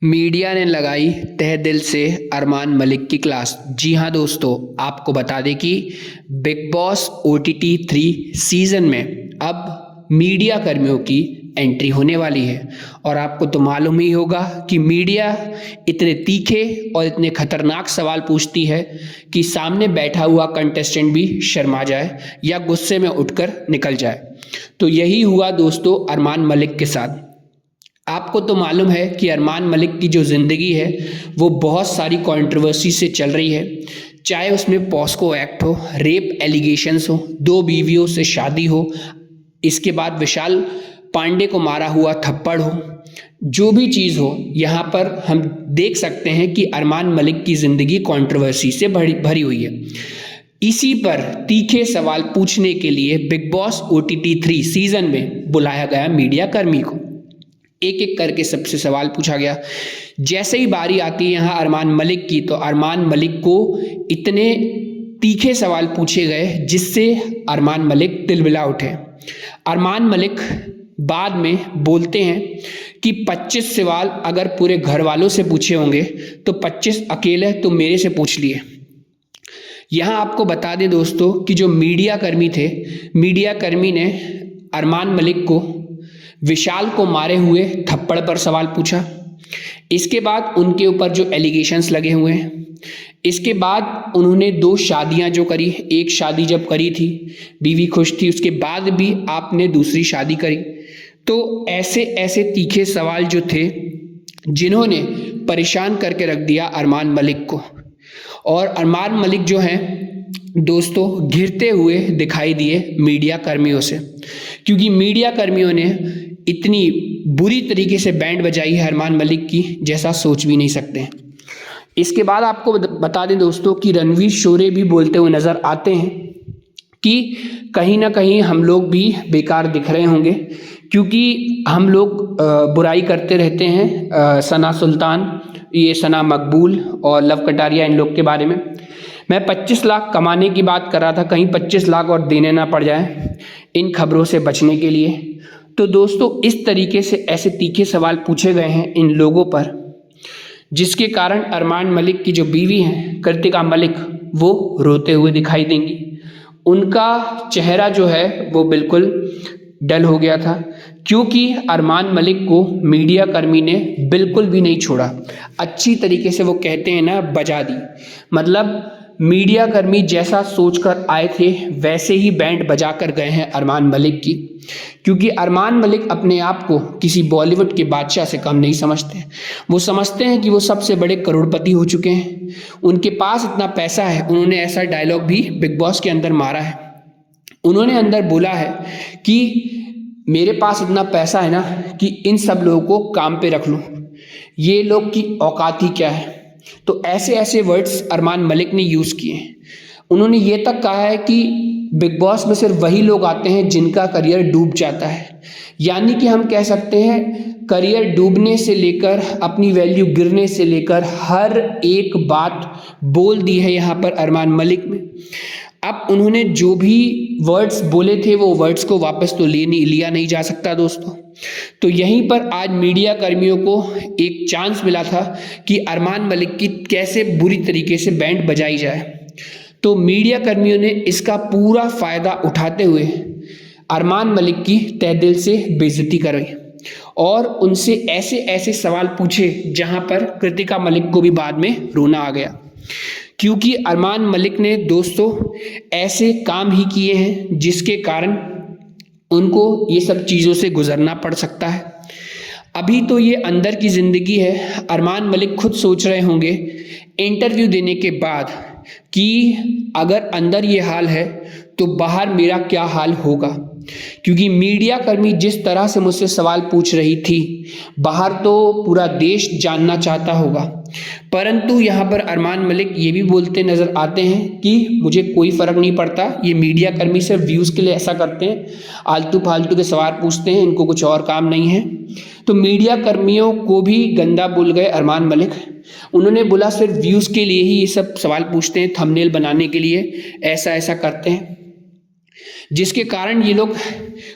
Media ने लगाई तहे दिल से अरमान मलिक की क्लास। जी हाँ दोस्तों, आपको बता दें कि बिग बॉस OTT 3 सीज़न में अब मीडिया कर्मियों की एंट्री होने वाली है। और आपको तो मालूम ही होगा कि मीडिया इतने तीखे और इतने खतरनाक सवाल पूछती है कि सामने बैठा हुआ कंटेस्टेंट भी शर्मा जाए या गुस्से में उठकर निकल जाए। तो यही हुआ दोस्तों अरमान मलिक के साथ। आपको तो मालूम है कि अरमान मलिक की जो ज़िंदगी है वो बहुत सारी कंट्रोवर्सी से चल रही है, चाहे उसमें पॉस्को एक्ट हो, रेप एलिगेशंस हो, 2 बीवियों से शादी हो, इसके बाद विशाल पांडे को मारा हुआ थप्पड़ हो, जो भी चीज़ हो, यहाँ पर हम देख सकते हैं कि अरमान मलिक की ज़िंदगी कंट्रोवर्सी से भरी हुई है। इसी पर तीखे सवाल पूछने के लिए बिग बॉस OTT 3 सीज़न में बुलाया गया मीडिया कर्मी को। एक एक करके सबसे सवाल पूछा गया। जैसे ही बारी आती है यहाँ अरमान मलिक की, तो अरमान मलिक को इतने तीखे सवाल पूछे गए जिससे अरमान मलिक तिलमिला उठे। अरमान मलिक बाद में बोलते हैं कि 25 सवाल अगर पूरे घर वालों से पूछे होंगे तो 25 अकेले तो मेरे से पूछ लिए। यहाँ आपको बता दें दोस्तों कि जो मीडिया कर्मी थे, मीडिया कर्मी ने अरमान मलिक को विशाल को मारे हुए थप्पड़ पर सवाल पूछा। इसके बाद उनके ऊपर जो एलिगेशंस लगे हुए हैं, इसके बाद उन्होंने 2 शादियां जो करी, एक शादी जब करी थी बीवी खुश थी, उसके बाद भी आपने दूसरी शादी करी। तो ऐसे ऐसे तीखे सवाल जो थे जिन्होंने परेशान करके रख दिया अरमान मलिक को। और अरमान मलिक जो हैं दोस्तों घिरते हुए दिखाई दिए मीडिया कर्मियों से, क्योंकि मीडिया कर्मियों ने इतनी बुरी तरीके से बैंड बजाई है अरमान मलिक की जैसा सोच भी नहीं सकते। इसके बाद आपको बता दें दोस्तों कि रणवीर शोरे भी बोलते हुए नज़र आते हैं कि कहीं ना कहीं हम लोग भी बेकार दिख रहे होंगे, क्योंकि हम लोग बुराई करते रहते हैं सना सुल्तान, ये सना मकबूल और लव कटारिया, इन लोग के बारे में। मैं 25 लाख कमाने की बात कर रहा था, कहीं 25 लाख और देने ना पड़ जाए इन खबरों से बचने के लिए। तो दोस्तों इस तरीके से ऐसे तीखे सवाल पूछे गए हैं इन लोगों पर, जिसके कारण अरमान मलिक की जो बीवी हैं कृतिका मलिक, वो रोते हुए दिखाई देंगी। उनका चेहरा जो है वो बिल्कुल डल हो गया था, क्योंकि अरमान मलिक को मीडिया कर्मी ने बिल्कुल भी नहीं छोड़ा। अच्छी तरीके से वो कहते हैं ना, बजा दी। मतलब मीडिया कर्मी जैसा सोचकर आए थे वैसे ही बैंड बजा कर गए हैं अरमान मलिक की, क्योंकि अरमान मलिक अपने आप को किसी बॉलीवुड के बादशाह से कम नहीं समझते। वो समझते हैं कि वो सबसे बड़े करोड़पति हो चुके हैं, उनके पास इतना पैसा है। उन्होंने ऐसा डायलॉग भी बिग बॉस के अंदर मारा है। उन्होंने अंदर बोला है कि मेरे पास इतना पैसा है ना कि इन सब लोगों को काम पे रख लूँ, ये लोग की औकात ही क्या है। तो ऐसे ऐसे वर्ड्स अरमान मलिक ने यूज़ किए हैं। उन्होंने ये तक कहा है कि बिग बॉस में सिर्फ वही लोग आते हैं जिनका करियर डूब जाता है। यानी कि हम कह सकते हैं करियर डूबने से लेकर अपनी वैल्यू गिरने से लेकर हर एक बात बोल दी है यहाँ पर अरमान मलिक ने। अब उन्होंने जो भी वर्ड्स बोले थे वो वर्ड्स को वापस तो लिया नहीं जा सकता दोस्तों। तो यहीं पर आज मीडिया कर्मियों को एक चांस मिला था कि अरमान मलिक की कैसे बुरी तरीके से बैंड बजाई जाए। तो मीडिया कर्मियों ने इसका पूरा फ़ायदा उठाते हुए अरमान मलिक की तहे दिल से बेइज्जती कराई और उनसे ऐसे ऐसे सवाल पूछे जहां पर कृतिका मलिक को भी बाद में रोना आ गया, क्योंकि अरमान मलिक ने दोस्तों ऐसे काम ही किए हैं जिसके कारण उनको ये सब चीज़ों से गुजरना पड़ सकता है। अभी तो ये अंदर की ज़िंदगी है। अरमान मलिक खुद सोच रहे होंगे इंटरव्यू देने के बाद कि अगर अंदर ये हाल है तो बाहर मेरा क्या हाल होगा, क्योंकि मीडिया कर्मी जिस तरह से मुझसे सवाल पूछ रही थी, बाहर तो पूरा देश जानना चाहता होगा। परंतु यहाँ पर अरमान मलिक ये भी बोलते नज़र आते हैं कि मुझे कोई फ़र्क नहीं पड़ता, ये मीडिया कर्मी सिर्फ व्यूज़ के लिए ऐसा करते हैं, आलतू फालतू के सवाल पूछते हैं, इनको कुछ और काम नहीं है। तो मीडिया कर्मियों को भी गंदा बोल गए अरमान मलिक। उन्होंने बोला सिर्फ व्यूज़ के लिए ही ये सब सवाल पूछते हैं, थंबनेल बनाने के लिए ऐसा ऐसा करते हैं। जिसके कारण ये लोग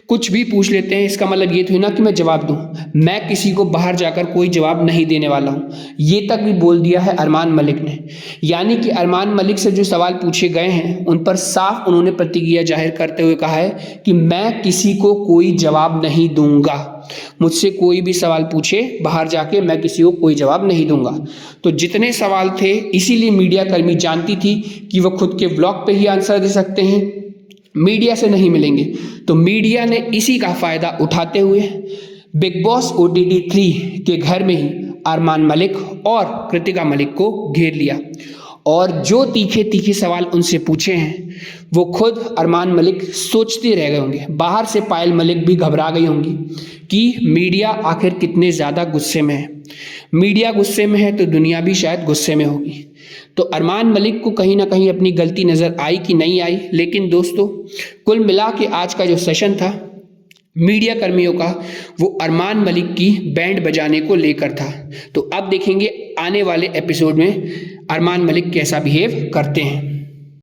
कुछ भी पूछ लेते हैं। इसका मतलब ये तो है ना कि मैं जवाब दूं, मैं किसी को बाहर जाकर कोई जवाब नहीं देने वाला हूं, ये तक भी बोल दिया है अरमान मलिक ने। यानी कि अरमान मलिक से जो सवाल पूछे गए हैं उन पर साफ उन्होंने प्रतिक्रिया जाहिर करते हुए कहा है कि मैं किसी को कोई जवाब नहीं दूंगा, मुझसे कोई भी सवाल पूछे बाहर जाके मैं किसी को कोई जवाब नहीं दूंगा। तो जितने सवाल थे, इसीलिए मीडिया कर्मी जानती थी कि वो खुद के ब्लॉग पे ही आंसर दे सकते हैं, मीडिया से नहीं मिलेंगे। तो मीडिया ने इसी का फायदा उठाते हुए बिग बॉस OTT 3 के घर में ही अरमान मलिक और कृतिका मलिक को घेर लिया और जो तीखे तीखे सवाल उनसे पूछे हैं वो खुद अरमान मलिक सोचते रह गए होंगे। बाहर से पायल मलिक भी घबरा गई होंगी कि मीडिया आखिर कितने ज़्यादा गुस्से में है। मीडिया गुस्से में है तो दुनिया भी शायद गुस्से में होगी। तो अरमान मलिक को कहीं ना कहीं अपनी गलती नज़र आई कि नहीं आई। लेकिन दोस्तों, कुल मिला के आज का जो सेशन था मीडिया कर्मियों का, वो अरमान मलिक की बैंड बजाने को लेकर था। तो अब देखेंगे आने वाले एपिसोड में अरमान मलिक कैसा बिहेव करते हैं।